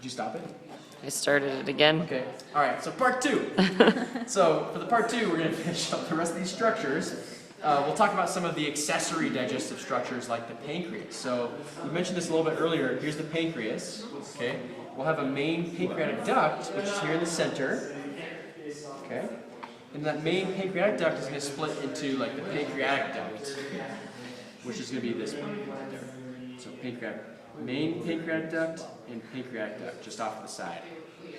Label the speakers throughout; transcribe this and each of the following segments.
Speaker 1: Did you stop it?
Speaker 2: I started it again.
Speaker 1: Okay. All right. So part 2. So for the part 2, we're going to finish up the rest of these structures. We'll talk about some of the accessory digestive structures like the pancreas. So we mentioned this a little bit earlier. Here's the pancreas. Okay. We'll have a main pancreatic duct, which is here in the center. Okay. And that main pancreatic duct is going to split into like the pancreatic duct, which is going to be this one right there. So main pancreatic duct and pancreatic duct just off to the side.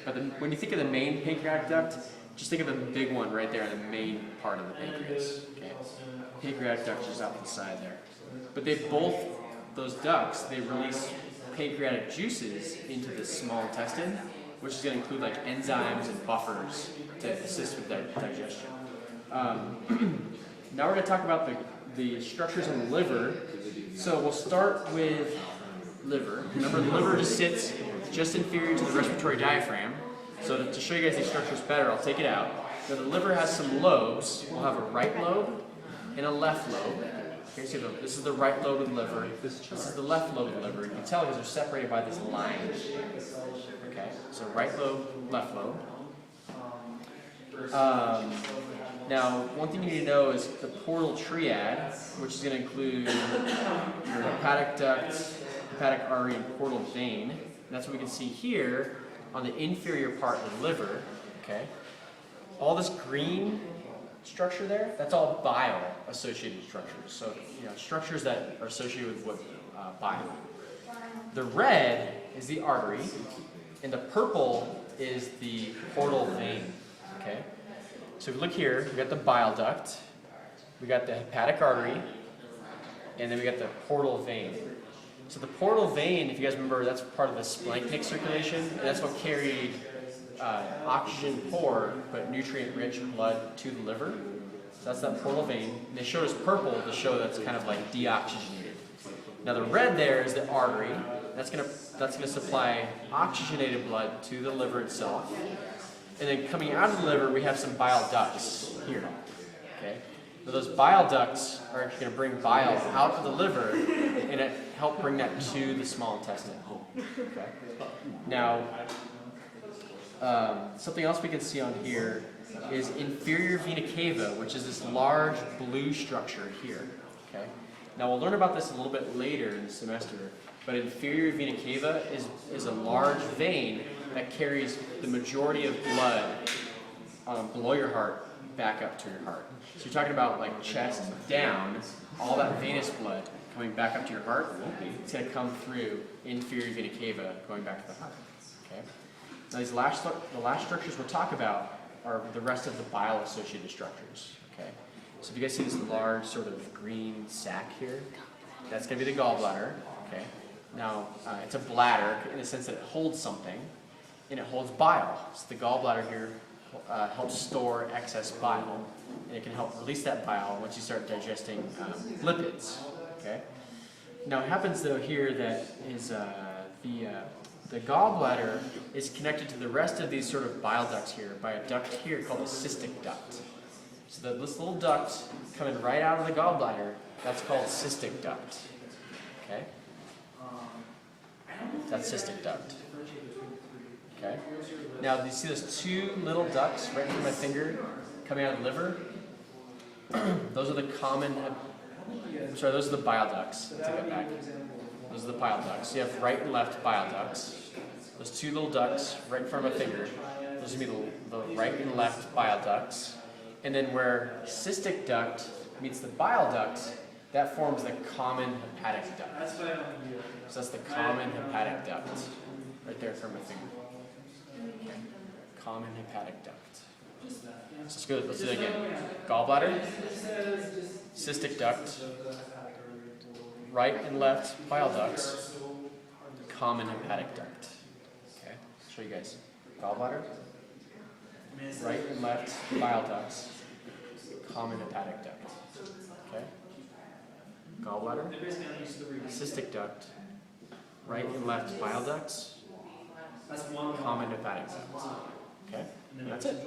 Speaker 1: But when you think of the main pancreatic duct, just think of the big one right there, the main part of the pancreas. Okay. Pancreatic duct just off to the side there. But those ducts, they release pancreatic juices into the small intestine, which is going to include like enzymes and buffers to assist with digestion. Now we're going to talk about the structures in the liver. So we'll start with liver. Remember, the liver just sits just inferior to the respiratory diaphragm. So to show you guys these structures better, I'll take it out. Now the liver has some lobes. We'll have a right lobe and a left lobe. Okay, so this is the right lobe of the liver. This is the left lobe of the liver. You can tell because they're separated by this line. Okay, so right lobe, left lobe. Now, one thing you need to know is the portal triad, which is going to include your hepatic duct, hepatic artery, and portal vein. And that's what we can see here on the inferior part of the liver. Okay, all this green structure there, that's all bile-associated structures. So, structures that are associated with bile. The red is the artery, and the purple is the portal vein. Okay. So if you look here, we got the bile duct, we got the hepatic artery, and then we got the portal vein. So the portal vein, if you guys remember, that's part of the splanchnic circulation, and that's what carried oxygen-poor but nutrient-rich blood to the liver. So that's that portal vein. And they showed us purple to show that's kind of like deoxygenated. Now the red there is the artery. That's gonna supply oxygenated blood to the liver itself. And then coming out of the liver, we have some bile ducts here. Okay. Now those bile ducts are actually going to bring bile out of the liver and help bring that to the small intestine. Okay. Now, something else we can see on here is inferior vena cava, which is this large blue structure here. Okay. Now we'll learn about this a little bit later in the semester, but inferior vena cava is a large vein that carries the majority of blood below your heart back up to your heart. So you're talking about like chest down, all that venous blood coming back up to your heart. It's going to come through inferior vena cava going back to the heart. Okay. Now the last structures we'll talk about are the rest of the bile-associated structures. Okay. So if you guys see this large sort of green sac here, that's going to be the gallbladder. Okay. Now it's a bladder in the sense that it holds something. And it holds bile. So the gallbladder here helps store excess bile, and it can help release that bile once you start digesting lipids. Okay. Now it happens though here that is the gallbladder is connected to the rest of these sort of bile ducts here by a duct here called a cystic duct. So this little duct coming right out of the gallbladder, that's called cystic duct. Okay. That's cystic duct. Okay. Now, do you see those two little ducts right through my finger coming out of the liver? Those are the those are the bile ducts. Take that back. Those are the bile ducts. So you have right and left bile ducts. Those two little ducts right in front of my finger. Those are going to be the right and left bile ducts. And then where cystic duct meets the bile duct, that forms the common hepatic duct. So that's the common hepatic duct right there in front of my finger. Okay. Common hepatic duct. So let's do that again. Gallbladder, cystic duct, right and left bile ducts, common hepatic duct. Okay, show you guys. Gallbladder, right and left bile ducts, common hepatic duct. Okay. Gallbladder, cystic duct, right and left bile ducts, common hepatic duct. Okay, and that's it.